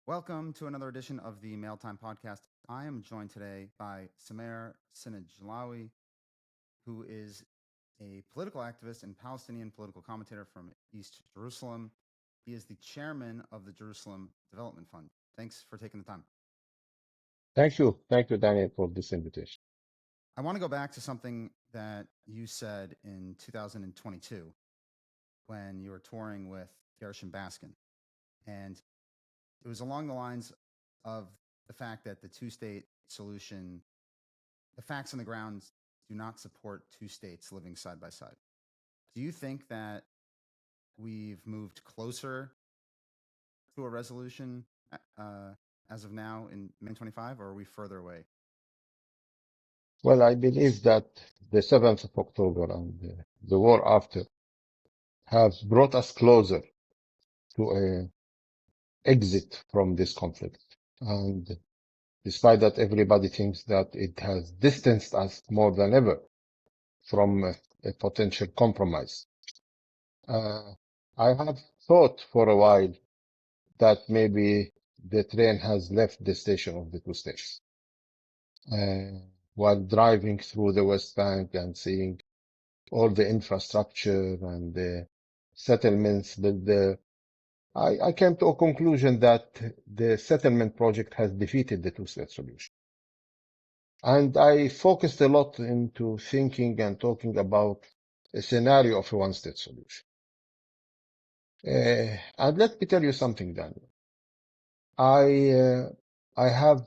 Welcome to another edition of the Mailtime Podcast. I am joined today by Sinijlawi, who is a political activist and Palestinian political commentator from East Jerusalem. He is the chairman of the Jerusalem Development Fund. Thanks for taking the time. Thank you. Thank you, Daniel, for this invitation. I want to go back to something that you said in 2022 when you were touring with Gershon Baskin. And it was along the lines of the fact that the two-state solution, the facts on the ground do not support two states living side by side. Do you think that we've moved closer to a resolution as of now in May 25, or are we further away? Well, I believe that the 7th of October and the war after have brought us closer to a exit from this conflict. And despite that, everybody thinks that it has distanced us more than ever from a potential compromise. I have thought for a while that maybe the train has left the station of the two states. While driving through the West Bank and seeing all the infrastructure and the settlements built there, I came to a conclusion that the settlement project has defeated the two-state solution. And I focused a lot into thinking and talking about a scenario of a one-state solution. And let me tell you something, Daniel. I have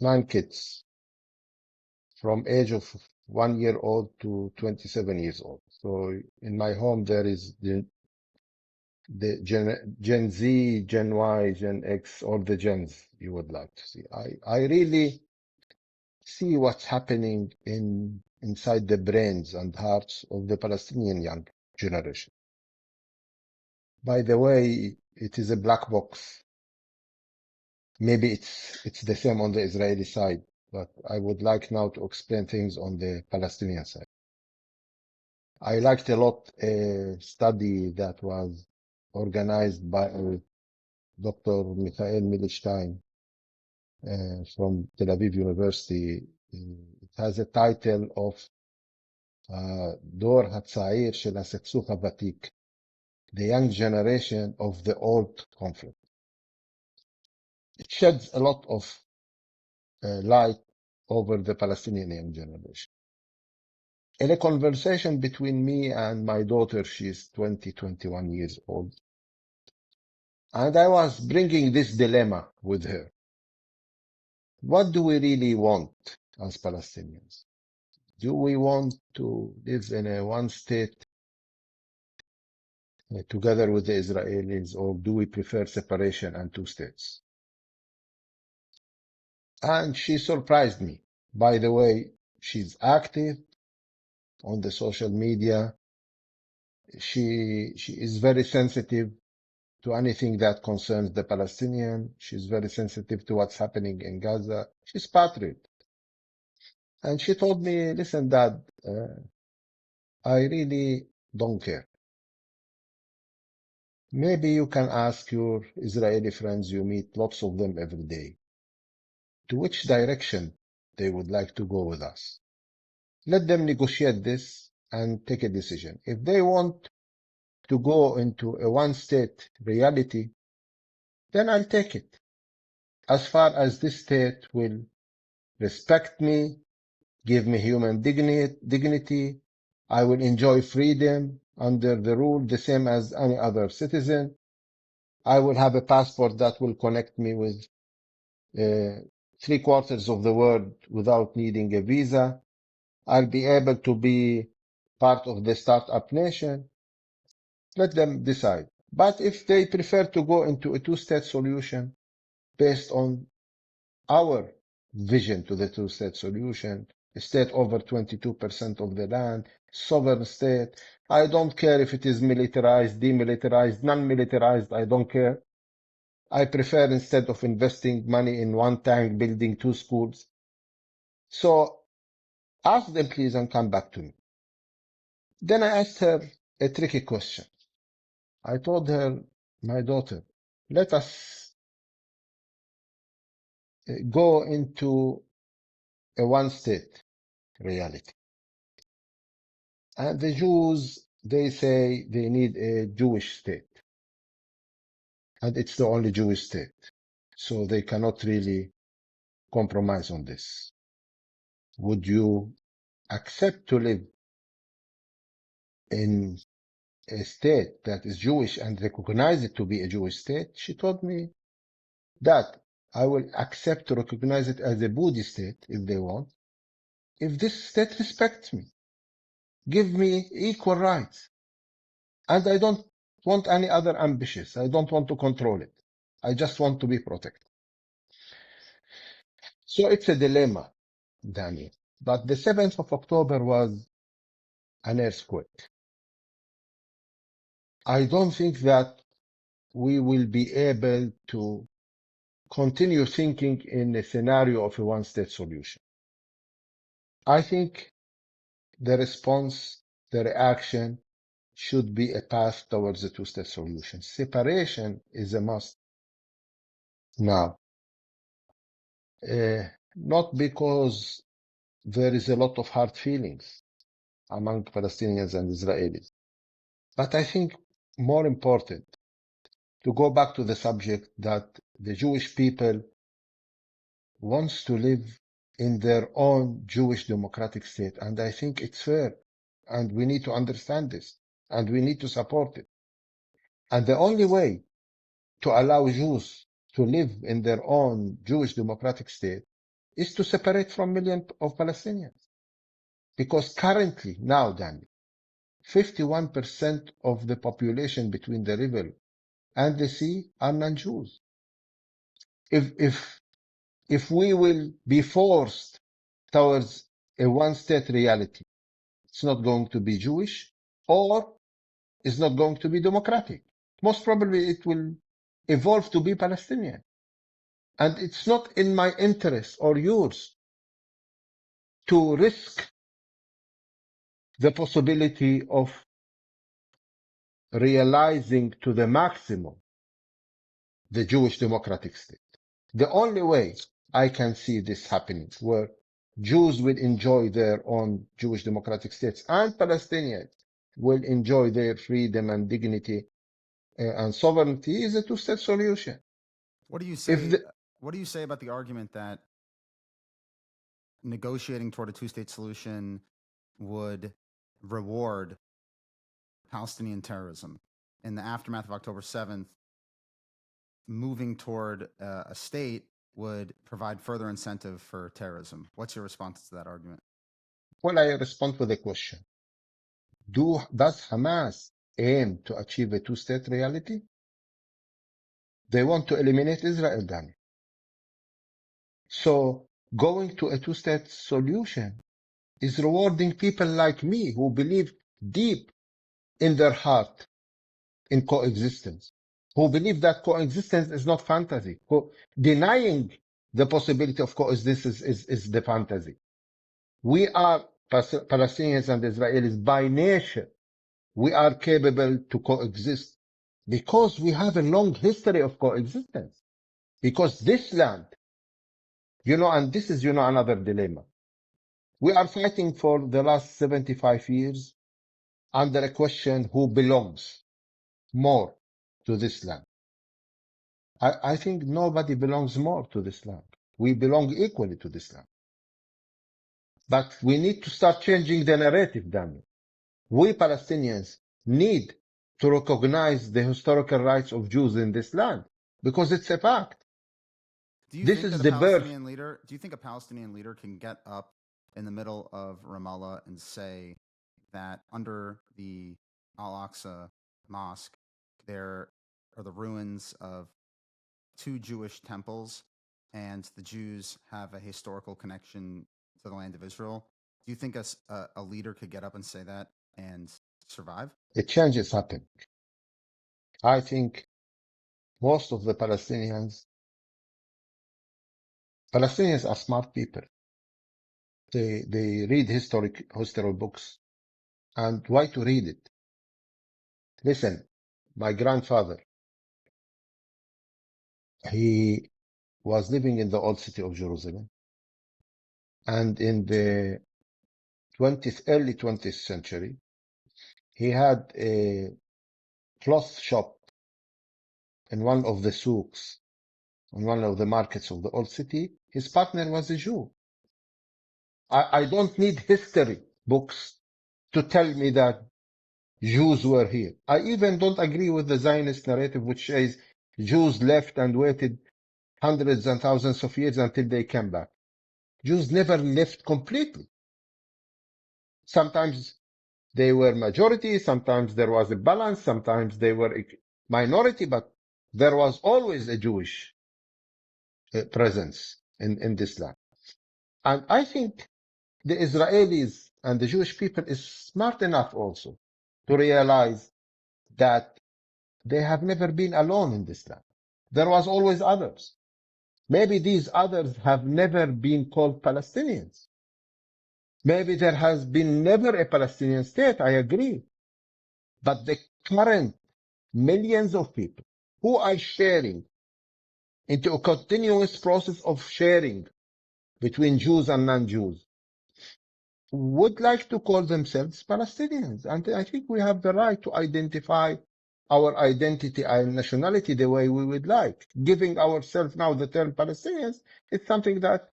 9 kids from age of 1 year old to 27 years old. So in my home, there is the Gen Z, Gen Y, Gen X, all the gens you would like to see. I really see what's happening inside the brains and hearts of the Palestinian young generation. By the way, it is a black box. Maybe it's the same on the Israeli side, but I would like now to explain things on the Palestinian side. I liked a lot a study that was organized by Dr. Michael Milstein from Tel Aviv University. It has a title of דור הצעיר של הסכסוך הוותיק, the young generation of the old conflict. It sheds a lot of light over the Palestinian young generation. In a conversation between me and my daughter, she's 21 years old, and I was bringing this dilemma with her. What do we really want as Palestinians? Do we want to live in a one state together with the Israelis, or do we prefer separation and two states? And she surprised me. By the way, she's active on the social media. She is very sensitive to anything that concerns the Palestinian. She's very sensitive to what's happening in Gaza. She's patriot. And she told me, listen, Dad, I really don't care. Maybe you can ask your Israeli friends, you meet lots of them every day, to which direction they would like to go with us. Let them negotiate this and take a decision. If they want to go into a one-state reality, then I'll take it. As far as this state will respect me, give me human dignity, I will enjoy freedom under the rule the same as any other citizen. I will have a passport that will connect me with 3/4 of the world without needing a visa. I'll be able to be part of the startup nation. Let them decide. But if they prefer to go into a two-state solution based on our vision to the two-state solution, a state over 22% of the land, sovereign state, I don't care if it is militarized, demilitarized, non-militarized, I don't care. I prefer, instead of investing money in one tank, building 2 schools. So ask them please and come back to me. Then I asked her a tricky question. I told her, my daughter, let us go into a one-state reality. And the Jews, they say they need a Jewish state. And it's the only Jewish state. So they cannot really compromise on this. Would you accept to live in a state that is Jewish and recognize it to be a Jewish state? She told me that I will accept to recognize it as a Buddhist state if they want, if this state respects me, give me equal rights. And I don't want any other ambitions. I don't want to control it. I just want to be protected. So it's a dilemma, Daniel. But the 7th of October was an earthquake. I don't think that we will be able to continue thinking in a scenario of a one-state solution. I think the response, the reaction should be a path towards a two-state solution. Separation is a must now. Not because there is a lot of hard feelings among Palestinians and Israelis, but I think more important to go back to the subject that the Jewish people wants to live in their own Jewish democratic state. And I think it's fair. And we need to understand this and we need to support it. And the only way to allow Jews to live in their own Jewish democratic state is to separate from millions of Palestinians. Because currently, now, Danny, 51% of the population between the river and the sea are non-Jews. If we will be forced towards a one-state reality, it's not going to be Jewish or it's not going to be democratic. Most probably it will evolve to be Palestinian. And it's not in my interest or yours to risk the possibility of realizing to the maximum the Jewish democratic state. The only way I can see this happening, where Jews will enjoy their own Jewish democratic states and Palestinians will enjoy their freedom and dignity and sovereignty, is a two-state solution. What do you If say? the, What do you say about the argument that negotiating toward a two-state solution would reward Palestinian terrorism in the aftermath of October 7th? Moving toward a state would provide further incentive for terrorism. What's your response to that argument? Well, I respond to the question. Does Hamas aim to achieve a two-state reality? They want to eliminate Israel, Danny. So going to a two-state solution is rewarding people like me who believe deep in their heart in coexistence, who believe that coexistence is not fantasy, denying the possibility of coexistence is the fantasy. We are Palestinians and Israelis by nature. We are capable to coexist because we have a long history of coexistence. Because this land, and this is, another dilemma. We are fighting for the last 75 years under a question who belongs more to this land. I think nobody belongs more to this land. We belong equally to this land. But we need to start changing the narrative, Daniel. We Palestinians need to recognize the historical rights of Jews in this land because it's a fact. Do you This think is that the birth. do you think a Palestinian leader can get up in the middle of Ramallah and say that under the Al-Aqsa Mosque, there are the ruins of two Jewish temples and the Jews have a historical connection to the land of Israel? Do you think a leader could get up and say that and survive? A change is happening. I think most of the Palestinians are smart people. They read history books. And why to read it? Listen, my grandfather He was living in the old city of Jerusalem. And in the early 20th century, he had a cloth shop in one of the souks, in one of the markets of the old city. His partner was a Jew. I don't need history books to tell me that Jews were here. I even don't agree with the Zionist narrative, which says Jews left and waited hundreds and thousands of years until they came back. Jews never left completely. Sometimes they were majority, sometimes there was a balance, sometimes they were a minority, but there was always a Jewish presence in this land. And I think the Israelis and the Jewish people is smart enough also to realize that they have never been alone in this land. There was always others. Maybe these others have never been called Palestinians. Maybe there has been never a Palestinian state, I agree. But the current millions of people who are sharing into a continuous process of sharing between Jews and non-Jews would like to call themselves Palestinians. And I think we have the right to identify our identity and nationality the way we would like. Giving ourselves now the term Palestinians is something that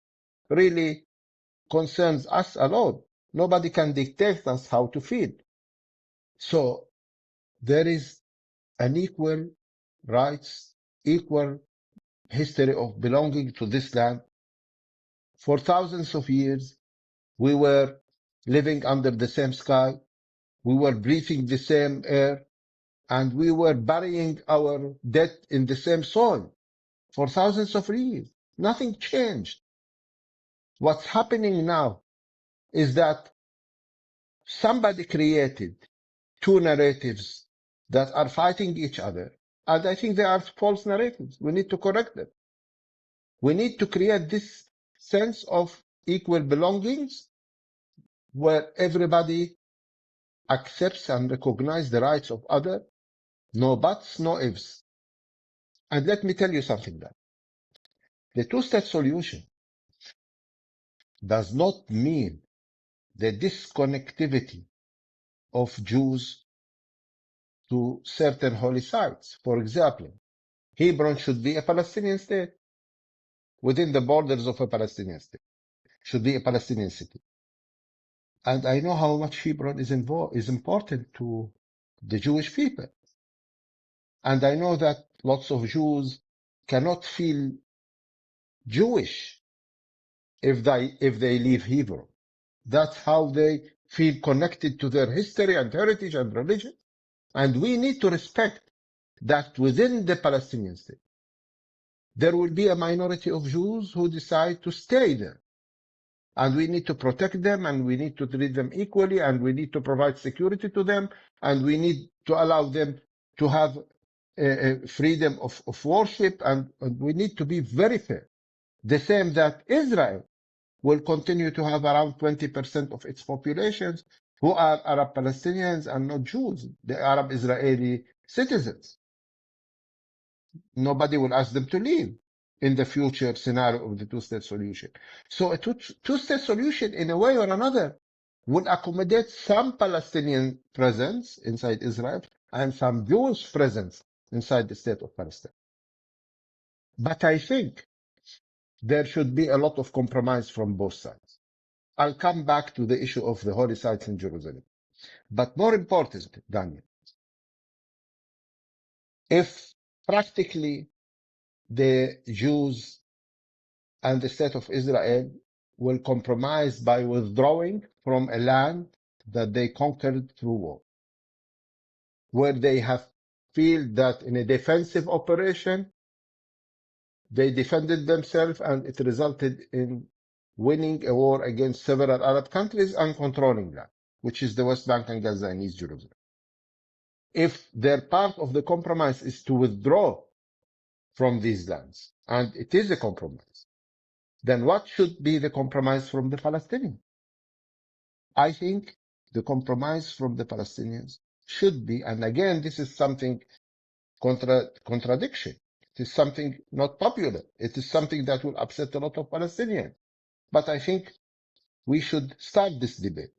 really concerns us alone. Nobody can dictate us how to feel. So there is an equal rights, equal history of belonging to this land. For thousands of years, we were living under the same sky. We were breathing the same air, and we were burying our dead in the same soil for thousands of years. Nothing changed. What's happening now is that somebody created two narratives that are fighting each other. And I think they are false narratives. We need to correct them. We need to create this sense of equal belongings where everybody accepts and recognizes the rights of others. No buts, no ifs. And let me tell you something that the two-state solution does not mean the disconnectivity of Jews to certain holy sites. For example, Hebron should be a Palestinian state within the borders of a Palestinian state, should be a Palestinian city. And I know how much Hebron is important to the Jewish people. And I know that lots of Jews cannot feel Jewish if they leave Hebron. That's how they feel connected to their history and heritage and religion. And we need to respect that within the Palestinian state, there will be a minority of Jews who decide to stay there. And we need to protect them, and we need to treat them equally, and we need to provide security to them, and we need to allow them to have freedom of worship, and we need to be very fair. The same that Israel will continue to have around 20% of its populations who are Arab Palestinians and not Jews, the Arab Israeli citizens. Nobody will ask them to leave in the future scenario of the two-state solution. So a two-state solution, in a way or another, would accommodate some Palestinian presence inside Israel and some Jewish presence inside the state of Palestine. But I think there should be a lot of compromise from both sides. I'll come back to the issue of the holy sites in Jerusalem. But more important, Daniel, if practically the Jews and the state of Israel will compromise by withdrawing from a land that they conquered through war, where they have feel that in a defensive operation, they defended themselves and it resulted in winning a war against several Arab countries and controlling that, which is the West Bank and Gaza and East Jerusalem. If their part of the compromise is to withdraw from these lands, and it is a compromise, then what should be the compromise from the Palestinians? I think the compromise from the Palestinians should be, and again, this is something contradiction. It is something not popular. It is something that will upset a lot of Palestinians. But I think we should start this debate.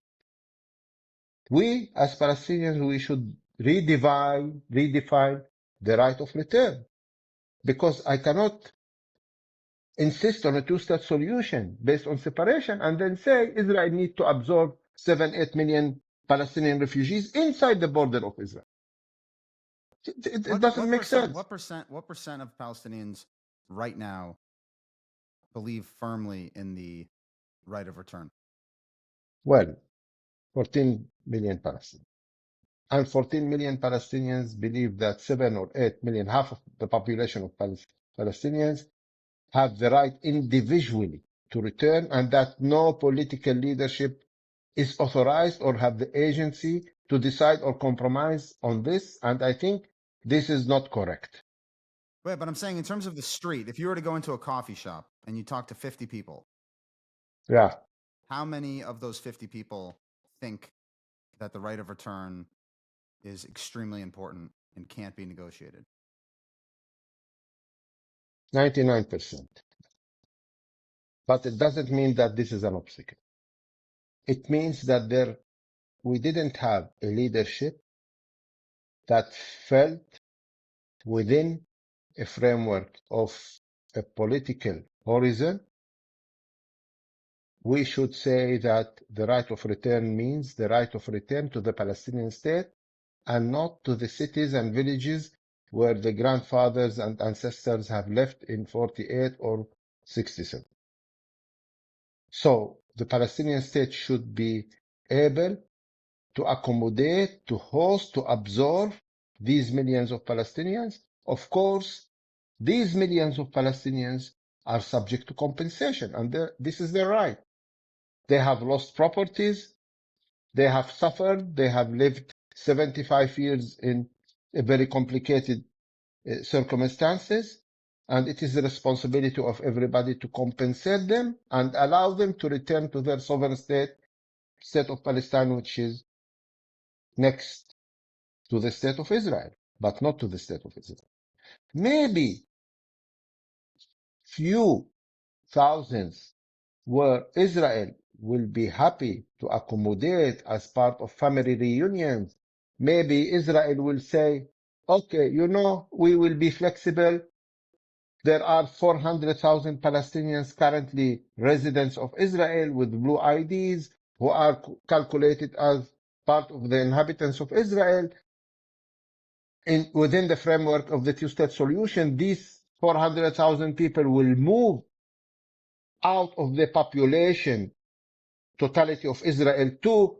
We, as Palestinians, we should redefine the right of return, because I cannot insist on a two-state solution based on separation and then say Israel needs to absorb 7-8 million Palestinian refugees inside the border of Israel. It doesn't make sense. What percent of Palestinians right now believe firmly in the right of return? Well, 14 million Palestinians. And 14 million Palestinians believe that 7 or 8 million, half of the population of Palestinians, have the right individually to return, and that no political leadership is authorized or have the agency to decide or compromise on this. And I think this is not correct. Wait, but I'm saying in terms of the street, if you were to go into a coffee shop and you talk to 50 people, Yeah. how many of those 50 people think that the right of return is extremely important and can't be negotiated? 99%. But it doesn't mean that this is an obstacle. It means that we didn't have a leadership that felt within a framework of a political horizon. We should say that the right of return means the right of return to the Palestinian state and not to the cities and villages where the grandfathers and ancestors have left in 48 or 67. So the Palestinian state should be able to accommodate, to host, to absorb these millions of Palestinians. Of course, these millions of Palestinians are subject to compensation, and this is their right. They have lost properties, they have suffered, they have lived 75 years in a very complicated circumstances, and it is the responsibility of everybody to compensate them and allow them to return to their sovereign state of Palestine, which is next to the state of Israel, but not to the state of Israel. Maybe few thousands where Israel will be happy to accommodate as part of family reunions. Maybe Israel will say, okay, we will be flexible. There are 400,000 Palestinians currently residents of Israel with blue IDs who are calculated as part of the inhabitants of Israel. Within the framework of the two-state solution, these 400,000 people will move out of the population totality of Israel to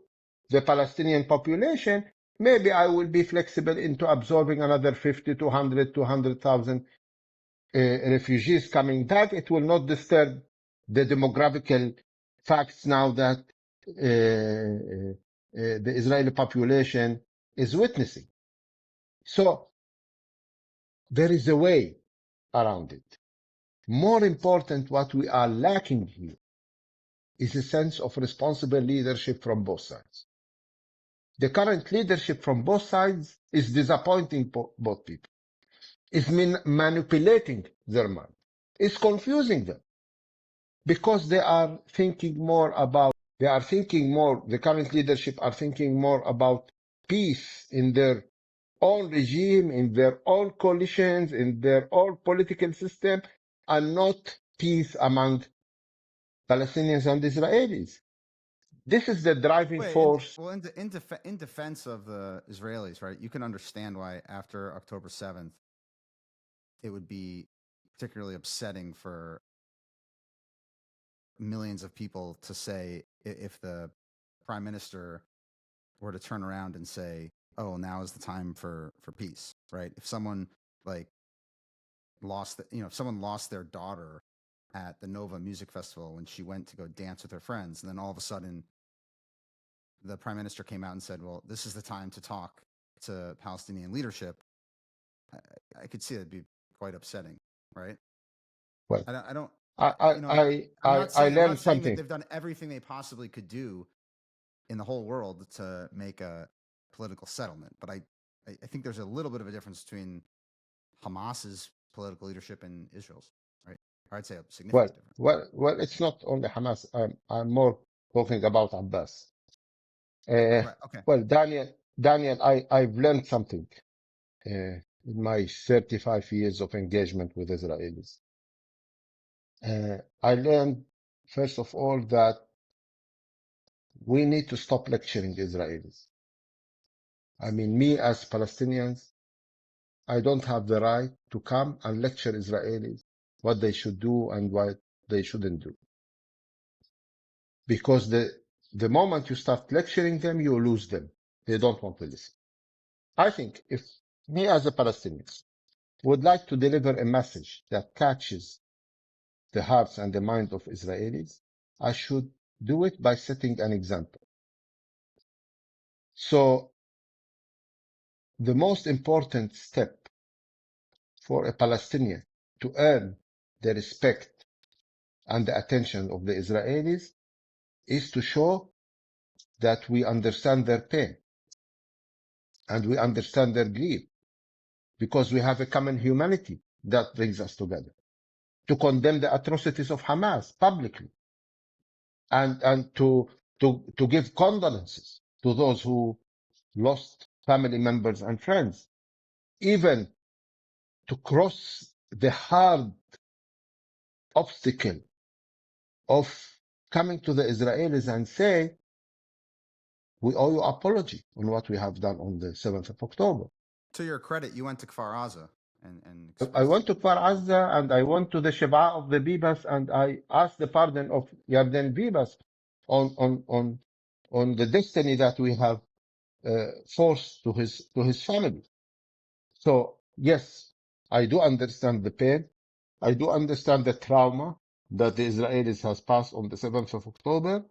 the Palestinian population. Maybe I will be flexible into absorbing another 50 to 100, 200,000 refugees coming back. It will not disturb the demographical facts now that the Israeli population is witnessing. So there is a way around it. More important, what we are lacking here is a sense of responsible leadership from both sides. The current leadership from both sides is disappointing both people. It's manipulating their mind. It's confusing them because the current leadership are thinking more about peace in their own regime, in their own coalitions, in their own political system, and not peace among Palestinians and Israelis. This is the driving force. In defense of the Israelis, right? You can understand why after October 7th, it would be particularly upsetting for millions of people to say if the prime minister were to turn around and say, "Oh, now is the time for peace," right? If someone if someone lost their daughter at the Nova Music Festival when she went to go dance with her friends, and then all of a sudden the prime minister came out and said, "Well, this is the time to talk to Palestinian leadership," I could see that'd be quite upsetting, right? Well, I don't. I I'm learned not saying that something. they've done everything they possibly could do in the whole world to make a political settlement, but I think there's a little bit of a difference between Hamas's political leadership in Israel's, right? Or I'd say a significant difference. Well, it's not only Hamas. I'm more talking about Abbas. Right. Okay. Well, Daniel, I've learned something in my 35 years of engagement with Israelis. I learned, first of all, that we need to stop lecturing Israelis. I mean, me as Palestinians, I don't have the right to come and lecture Israelis what they should do and what they shouldn't do. Because the moment you start lecturing them, you lose them. They don't want to listen. I think if me as a Palestinian would like to deliver a message that catches the hearts and the mind of Israelis, I should do it by setting an example. So the most important step for a Palestinian to earn the respect and the attention of the Israelis is to show that we understand their pain and we understand their grief because we have a common humanity that brings us together to condemn the atrocities of Hamas publicly and to give condolences to those who lost family members and friends, even to cross the hard obstacle of coming to the Israelis and say, we owe you apology on what we have done on the 7th of October. To your credit, you went to Kfar Aza and I expressed. went to Kfar Aza and I went to the Sheba of the Bibas and I asked the pardon of Yarden Bibas on the destiny that we have forced to his family. So yes, I do understand the pain. I do understand the trauma that the Israelis has passed on the 7th of October.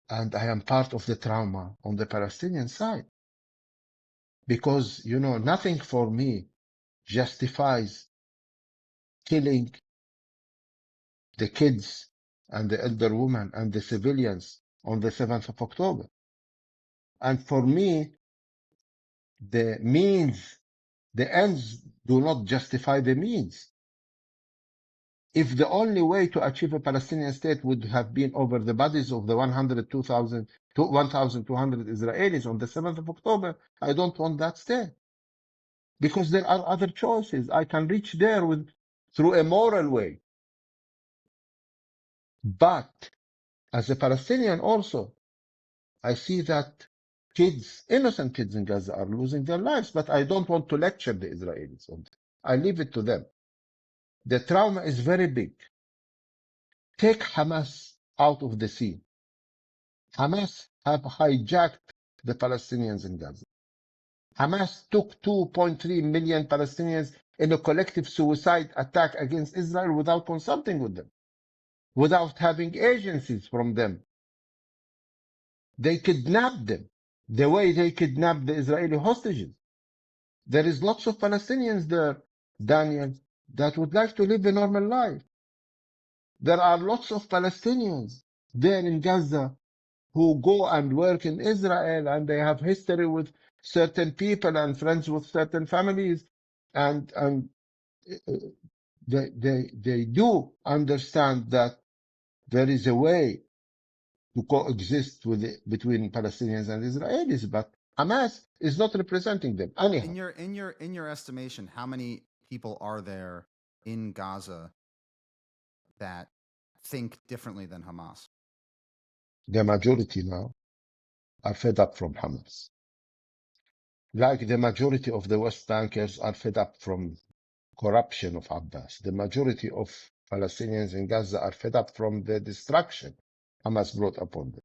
And I am part of the trauma on the Palestinian side. Because, nothing for me justifies killing the kids and the elder women and the civilians on the 7th of October. And for me, the ends do not justify the means. If the only way to achieve a Palestinian state would have been over the bodies of the 1,200 Israelis on the 7th of October, I don't want that state. Because there are other choices. I can reach there through a moral way. But as a Palestinian also, I see that innocent kids in Gaza are losing their lives, but I don't want to lecture the Israelis on that. I leave it to them. The trauma is very big. Take Hamas out of the scene. Hamas have hijacked the Palestinians in Gaza. Hamas took 2.3 million Palestinians in a collective suicide attack against Israel without consulting with them, without having agencies from them. They kidnapped them the way they kidnapped the Israeli hostages. There is lots of Palestinians there, Daniel, that would like to live a normal life. There are lots of Palestinians there in Gaza who go and work in Israel and they have history with certain people and friends with certain families and they do understand that there is a way to coexist between Palestinians and Israelis, but Hamas is not representing them anyhow. In your estimation, how many people are there in Gaza that think differently than Hamas? The majority now are fed up from Hamas. Like the majority of the West Bankers are fed up from corruption of Abbas. The majority of Palestinians in Gaza are fed up from the destruction Hamas brought upon them.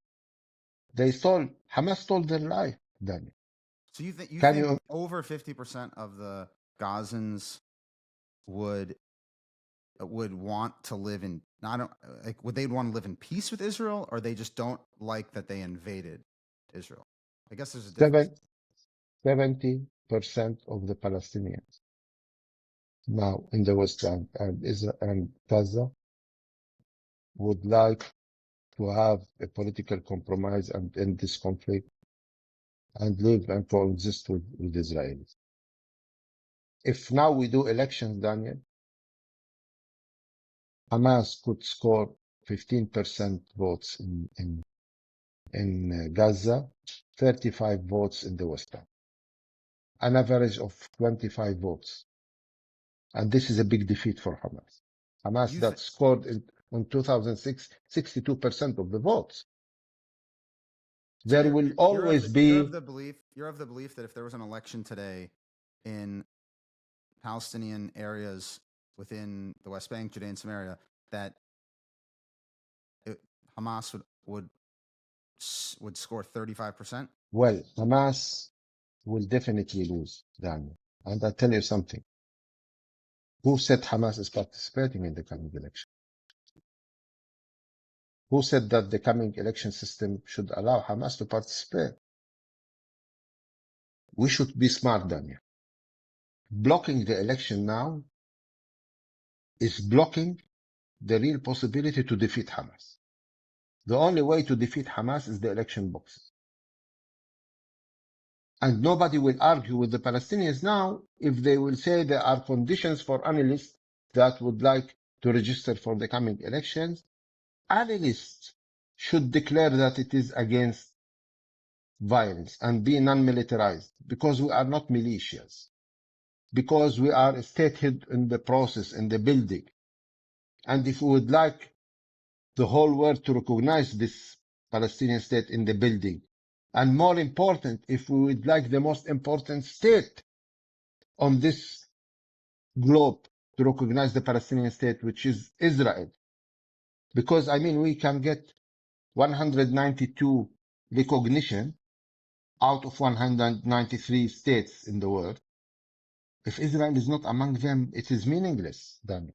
Hamas stole their life, Daniel. So you think over 50% of the Gazans would want to live in would they want to live in peace with Israel, or they just don't like that they invaded Israel? I guess there's a difference. 70% of the Palestinians now in the West Bank and Israel and Gaza would like to have a political compromise and end this conflict and live and coexist with Israelis. if now we do elections, Daniel, Hamas could score 15% votes in Gaza, 35 votes in the West Bank, an average of 25 votes. And this is a big defeat for Hamas. Hamas that scored in 2006, 62% of the votes. So There will always be. You're of the belief that if there was an election today in Palestinian areas within the West Bank, Judea and Samaria, that Hamas would score 35%? Well, Hamas will definitely lose, Daniel. And I'll tell you something. Who said Hamas is participating in the coming election? Who said that the coming election system should allow Hamas to participate? We should be smart, Daniel. Blocking the election now is blocking the real possibility to defeat Hamas. The only way to defeat Hamas is the election boxes. And nobody will argue with the Palestinians now if they will say there are conditions for analysts that would like to register for the coming elections. Analysts should declare that it is against violence and be non-militarized, because we are not militias, because we are a statehood in the process, in the building. And if we would like the whole world to recognize this Palestinian state in the building, and more important, if we would like the most important state on this globe to recognize the Palestinian state, which is Israel. Because, I mean, we can get 192 recognition out of 193 states in the world. If Israel is not among them, it is meaningless, then.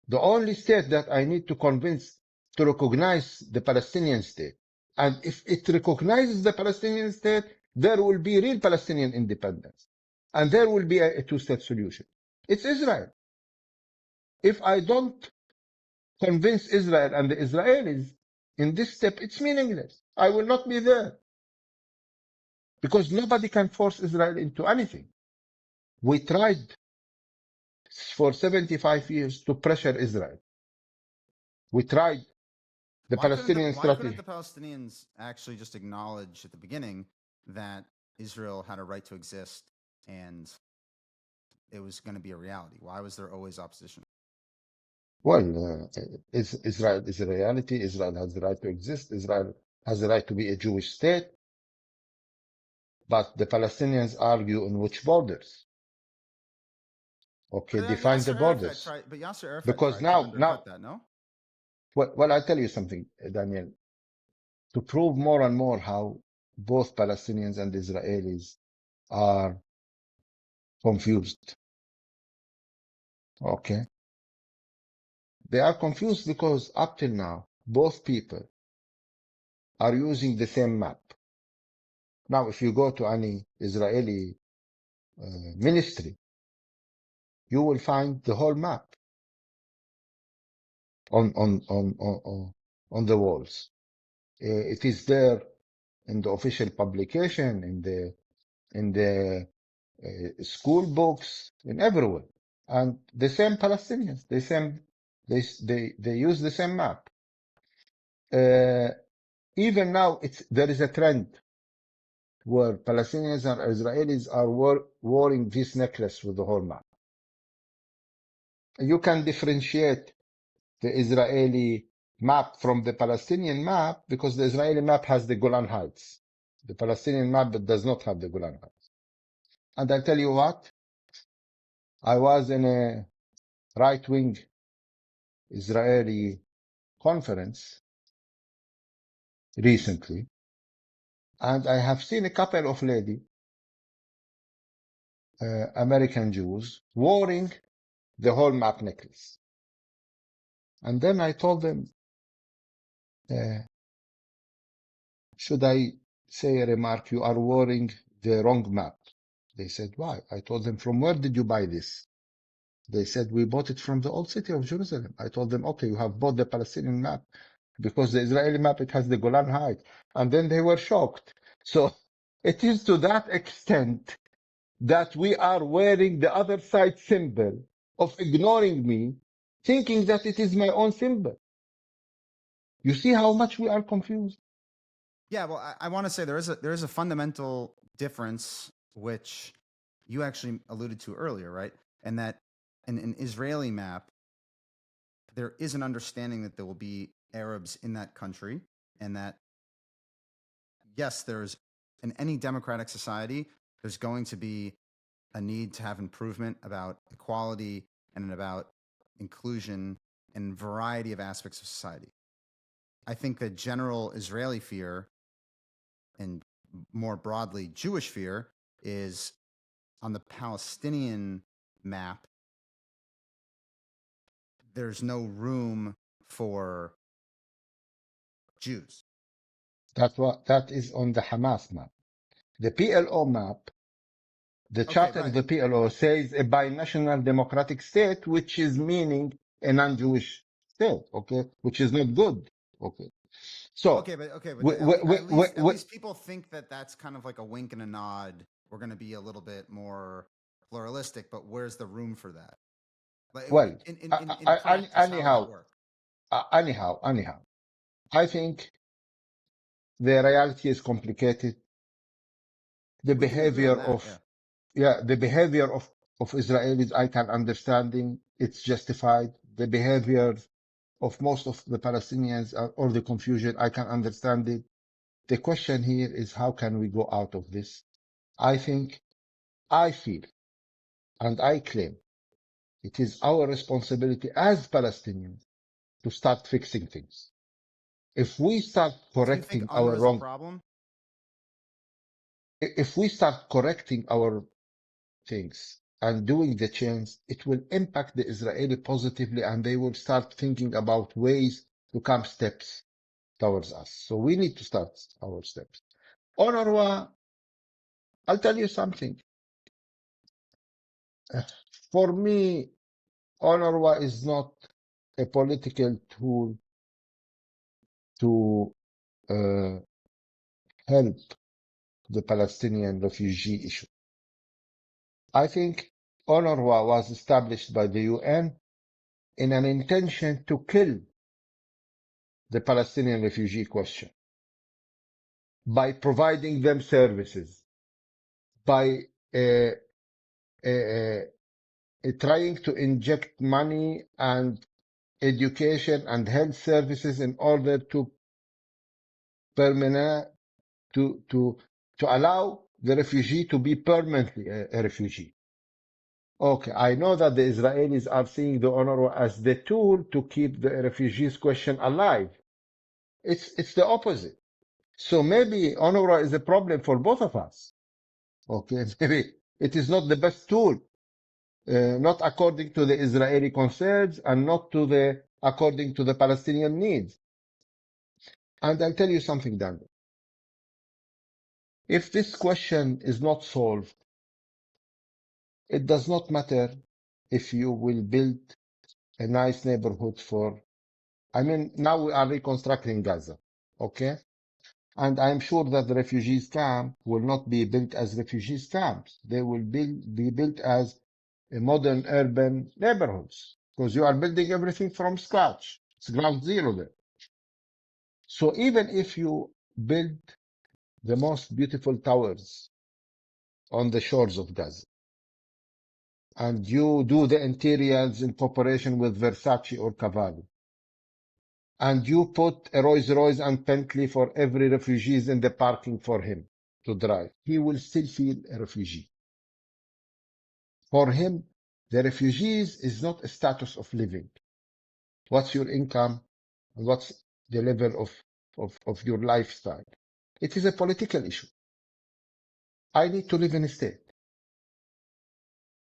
The only state that I need to convince to recognize the Palestinian state, and if it recognizes the Palestinian state, there will be real Palestinian independence. And there will be a two-state solution. It's Israel. If I don't convince Israel and the Israelis in this step, it's meaningless. I will not be there. Because nobody can force Israel into anything. We tried for 75 years to pressure Israel. We tried the Palestinian strategy. Why couldn't the Palestinians actually just acknowledge at the beginning that Israel had a right to exist and it was going to be a reality? Why was there always opposition? Well, Israel is a reality. Israel has the right to exist. Israel has the right to be a Jewish state. But the Palestinians argue on which borders. Okay, define the borders. But Yasser Arafat because tried to undercut that, no? Well, I'll tell you something, Daniel. To prove more and more how both Palestinians and Israelis are confused. Okay. They are confused because up till now, both people are using the same map. Now, if you go to any Israeli ministry, you will find the whole map on the walls. It is there in the official publication, in the school books, in everywhere. And the same Palestinians, they use the same map. Even now, there is a trend where Palestinians and Israelis are wearing this necklace with the whole map. You can differentiate the Israeli map from the Palestinian map because the Israeli map has the Golan Heights. The Palestinian map does not have the Golan Heights. And I'll tell you what, I was in a right-wing Israeli conference recently, and I have seen a couple of ladies, American Jews, wearing the whole map necklace. And then I told them, should I say a remark? You are wearing the wrong map. They said, why? I told them, from where did you buy this? They said, we bought it from the old city of Jerusalem. I told them, okay, you have bought the Palestinian map because the Israeli map, it has the Golan Heights. And then they were shocked. So it is to that extent that we are wearing the other side symbol of ignoring me, thinking that it is my own symbol. You see how much we are confused? Yeah, well, I want to say there is a fundamental difference which you actually alluded to earlier, right? And that in an Israeli map, there is an understanding that there will be Arabs in that country, and that yes, there's in any democratic society, there's going to be a need to have improvement about equality and about inclusion and variety of aspects of society. I think the general Israeli fear and more broadly Jewish fear is on the Palestinian map, there's no room for Jews. That is on the Hamas map. The PLO map, the Okay, charter of right. the PLO says a binational democratic state, which is meaning a non-Jewish state, okay, which is not good, okay. So, Okay, but we, we, we, we, at we, least people think that that's kind of like a wink and a nod. We're going to be a little bit more pluralistic, but where's the room for that? Like well, in practice, how would that anyhow, work? anyhow, I think the reality is complicated. The We can agree on behavior that. of, Yeah. the behavior of Israelis, I can understanding it's justified. The behavior of most of the Palestinians or the confusion, I can understand it. The question here is how can we go out of this? I feel, and I claim it is our responsibility as Palestinians to start fixing things. If we start Do you think correcting our UNRWA is a wrong, problem? if we start correcting our things and doing the change, it will impact the Israeli positively and they will start thinking about ways to come steps towards us. So we need to start our steps. UNRWA, I'll tell you something. For me, UNRWA is not a political tool to help the Palestinian refugee issue. I think UNRWA was established by the UN in an intention to kill the Palestinian refugee question by providing them services, by uh, uh, trying to inject money and education and health services in order to permanent to allow the refugee to be permanently a refugee. Okay, I know that the Israelis are seeing the UNRWA as the tool to keep the refugees question alive. It's the opposite. So maybe UNRWA is a problem for both of us. Okay, maybe it is not the best tool, not according to the Israeli concerns and not according to the Palestinian needs. And I'll tell you something, Daniel. If this question is not solved, it does not matter if you will build a nice neighborhood now we are reconstructing Gaza. Okay. And I'm sure that the refugees camp will not be built as refugees camps. They will be built as a modern urban neighborhoods because you are building everything from scratch. It's ground zero there. So even if you build the most beautiful towers on the shores of Gaza and you do the interiors in cooperation with Versace or Cavalli, and you put a Rolls Royce and Bentley for every refugees in the parking for him to drive, he will still feel a refugee. For him, the refugees is not a status of living. What's your income? And what's the level of your lifestyle? It is a political issue. I need to live in a state.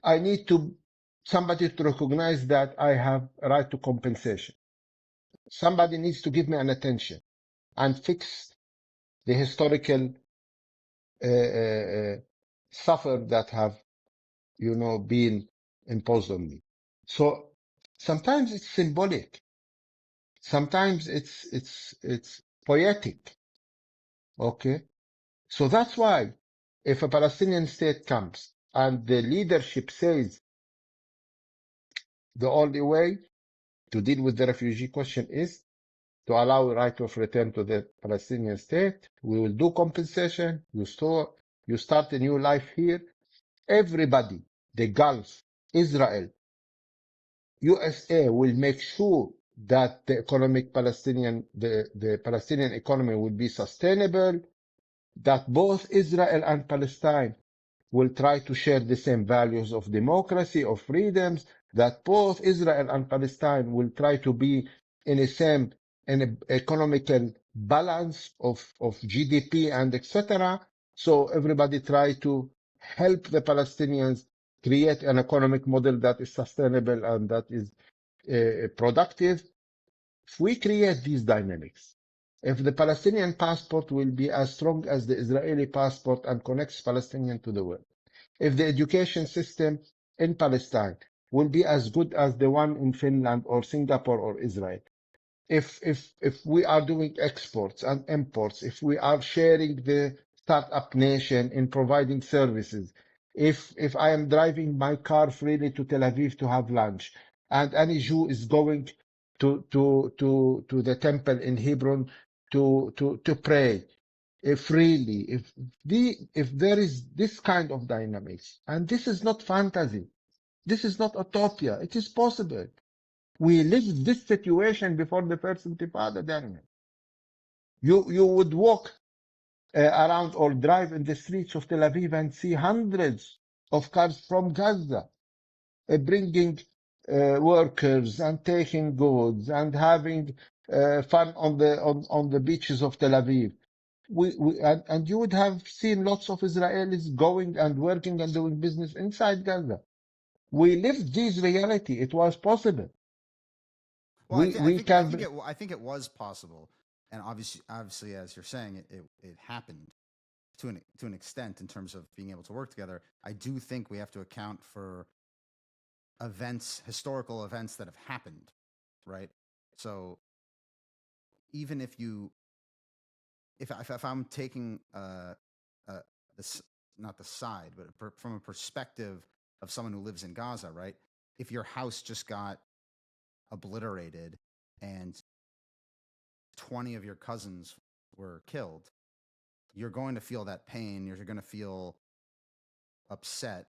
I need somebody to recognize that I have a right to compensation. Somebody needs to give me an attention and fix the historical suffer that have, been imposed on me. So sometimes it's symbolic. Sometimes it's poetic. Okay. So that's why if a Palestinian state comes and the leadership says the only way to deal with the refugee question is to allow a right of return to the Palestinian state. We will do compensation. You start a new life here. Everybody, the Gulf, Israel, USA will make sure that the Palestinian economy will be sustainable, that both Israel and Palestine will try to share the same values of democracy, of freedoms, that both Israel and Palestine will try to be in the same economical balance of GDP and etc. So everybody try to help the Palestinians create an economic model that is sustainable and that is productive. If we create these dynamics, if the Palestinian passport will be as strong as the Israeli passport and connects Palestinians to the world, if the education system in Palestine will be as good as the one in Finland or Singapore or Israel, if we are doing exports and imports, if we are sharing the startup nation in providing services, if I am driving my car freely to Tel Aviv to have lunch, and any Jew is going to the temple in Hebron to pray freely, if there is this kind of dynamics, and this is not fantasy, this is not utopia, it is possible. We lived this situation before the first Intifada, Daniel. You would walk around or drive in the streets of Tel Aviv and see hundreds of cars from Gaza bringing workers and taking goods and having fun on the beaches of Tel Aviv. And you would have seen lots of Israelis going and working and doing business inside Gaza. We lived this reality. It was possible. Well, We can. I think it was possible, and obviously, as you're saying, it happened to an extent in terms of being able to work together. I do think we have to account for historical events that have happened, right? So even if I'm taking this, not the side, but from a perspective of someone who lives in Gaza, right? If your house just got obliterated and 20 of your cousins were killed, you're going to feel that pain. You're going to feel upset.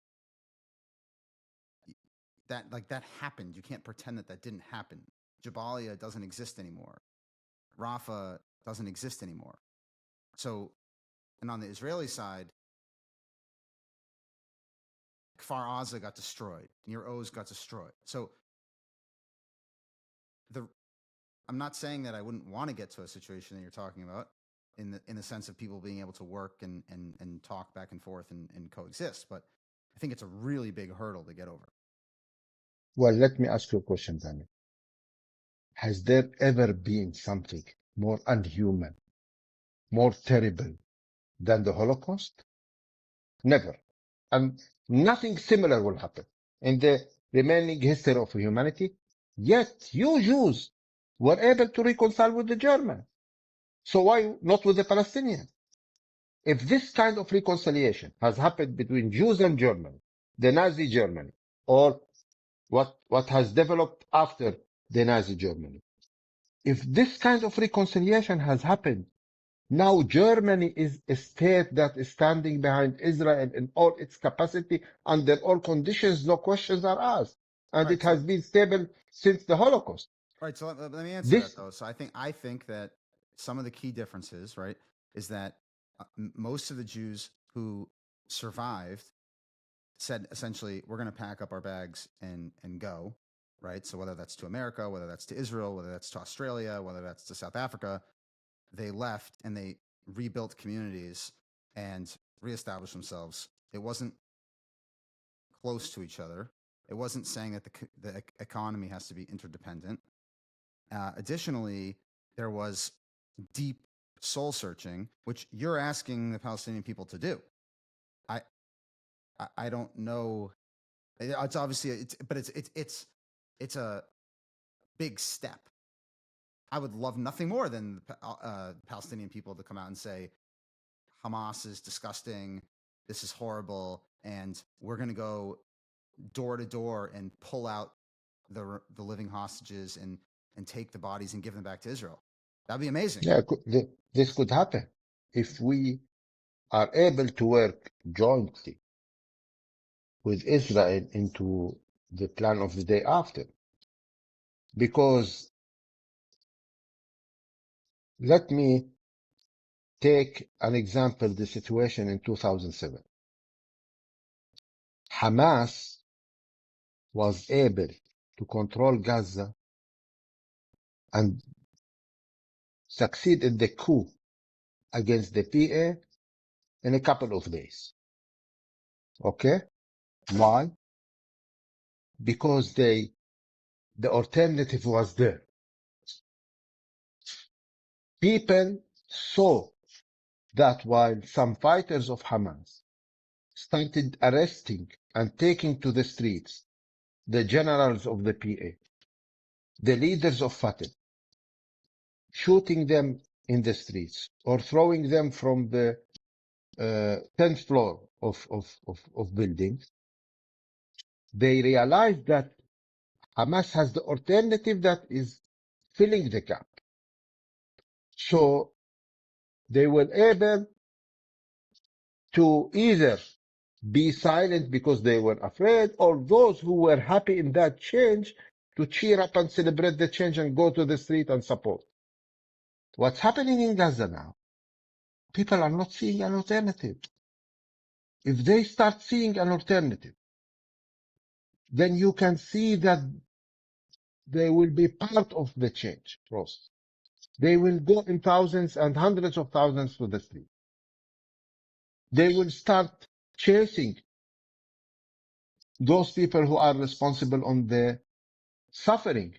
That happened. You can't pretend that didn't happen. Jabalia doesn't exist anymore. Rafah doesn't exist anymore. So, and on the Israeli side, Kfar Aza got destroyed. Nir Oz got destroyed. So I'm not saying that I wouldn't want to get to a situation that you're talking about in the sense of people being able to work and talk back and forth and coexist, but I think it's a really big hurdle to get over. Well, let me ask you a question, Daniel. Has there ever been something more unhuman, more terrible than the Holocaust? Never. And nothing similar will happen in the remaining history of humanity. Yet you Jews were able to reconcile with the Germans. So why not with the Palestinians? If this kind of reconciliation has happened between Jews and Germany, the Nazi Germany, or what has developed after the Nazi Germany, if this kind of reconciliation has happened, now Germany is a state that is standing behind Israel in all its capacity under all conditions, no questions are asked. And Right. it has been stable since the Holocaust. Right. So let me answer that This, though. So I think that some of the key differences, right, is that most of the Jews who survived said essentially, we're going to pack up our bags and go, right? So whether that's to America, whether that's to Israel, whether that's to Australia, whether that's to South Africa, they left and they rebuilt communities and reestablished themselves. It wasn't close to each other. It wasn't saying that the economy has to be interdependent. Additionally, there was deep soul searching, which you're asking the Palestinian people to do. I don't know. It's obviously it's a big step. I would love nothing more than Palestinian people to come out and say Hamas is disgusting. This is horrible. and we're going to go door to door and pull out the living hostages and take the bodies and give them back to Israel. That'd be amazing. Yeah, this could happen if we are able to work jointly with Israel into the plan of the day after. Because let me take an example, the situation in 2007. Hamas was able to control Gaza and succeed in the coup against the PA in a couple of days. Okay? Why? Because the alternative was there. People saw that while some fighters of Hamas started arresting and taking to the streets the generals of the PA, the leaders of Fatah, shooting them in the streets or throwing them from the 10th floor of buildings, they realized that Hamas has the alternative that is filling the gap. So they were able to either be silent because they were afraid, or those who were happy in that change to cheer up and celebrate the change and go to the street and support. What's happening in Gaza now? People are not seeing an alternative. If they start seeing an alternative, then you can see that they will be part of the change process. They will go in thousands and hundreds of thousands to the street. They will start chasing those people who are responsible on the suffering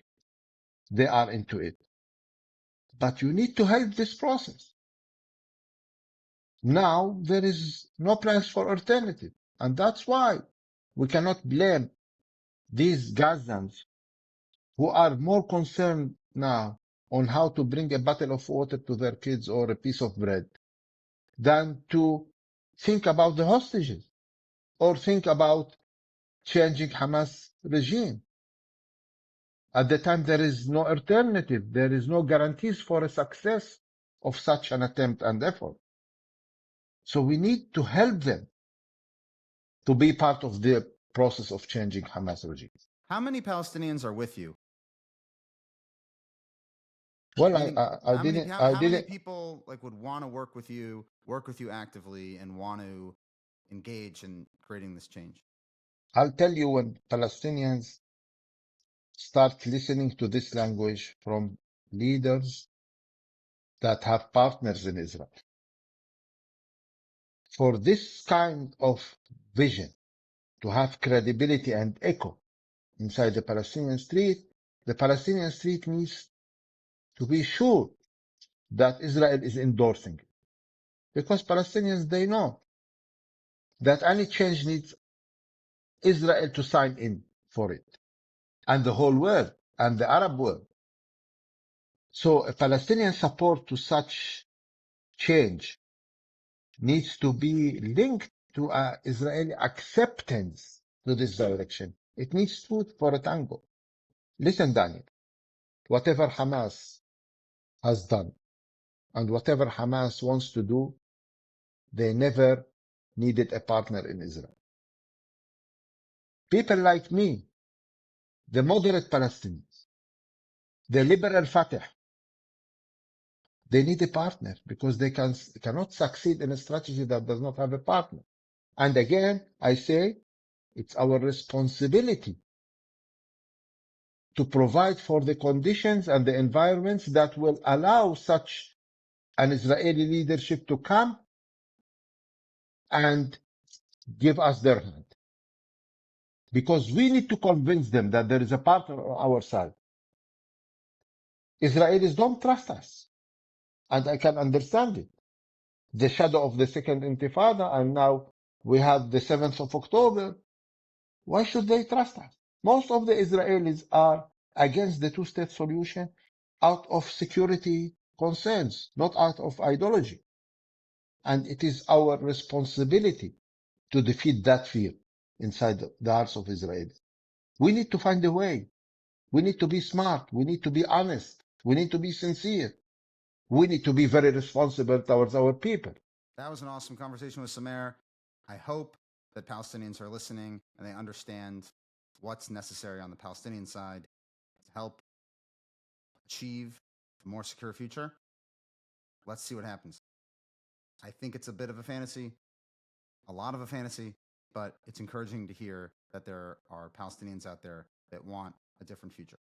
they are into it. But you need to help this process. Now there is no plans for alternative. And that's why we cannot blame these Gazans who are more concerned now on how to bring a bottle of water to their kids or a piece of bread than to think about the hostages or think about changing Hamas regime. At the time, there is no alternative. There is no guarantees for a success of such an attempt and effort. So we need to help them to be part of the process of changing Hamas regime. How many Palestinians are with you? Well, Meaning, I how many didn't, how, how many people like would want to work with you actively, and want to engage in creating this change? I'll tell you, when Palestinians start listening to this language from leaders that have partners in Israel, for this kind of vision to have credibility and echo inside the Palestinian street needs to be sure that Israel is endorsing it. Because Palestinians, they know that any change needs Israel to sign in for it, and the whole world, and the Arab world. So a Palestinian support to such change needs to be linked to Israeli acceptance to this direction. It needs truth for a tango. Listen, Daniel, whatever Hamas has done and whatever Hamas wants to do, they never needed a partner in Israel. People like me, the moderate Palestinians, the liberal Fatah, they need a partner because they cannot succeed in a strategy that does not have a partner. And again, I say it's our responsibility to provide for the conditions and the environments that will allow such an Israeli leadership to come and give us their hand. Because we need to convince them that there is a partner on our side. Israelis don't trust us. And I can understand it. The shadow of the second intifada, and now we have the 7th of October. Why should they trust us? Most of the Israelis are against the two-state solution out of security concerns, not out of ideology. And it is our responsibility to defeat that fear inside the hearts of Israelis. We need to find a way. We need to be smart. We need to be honest. We need to be sincere. We need to be very responsible towards our people. That was an awesome conversation with Samer. I hope that Palestinians are listening and they understand what's necessary on the Palestinian side to help achieve a more secure future. Let's see what happens. I think it's a bit of a fantasy, a lot of a fantasy, but it's encouraging to hear that there are Palestinians out there that want a different future.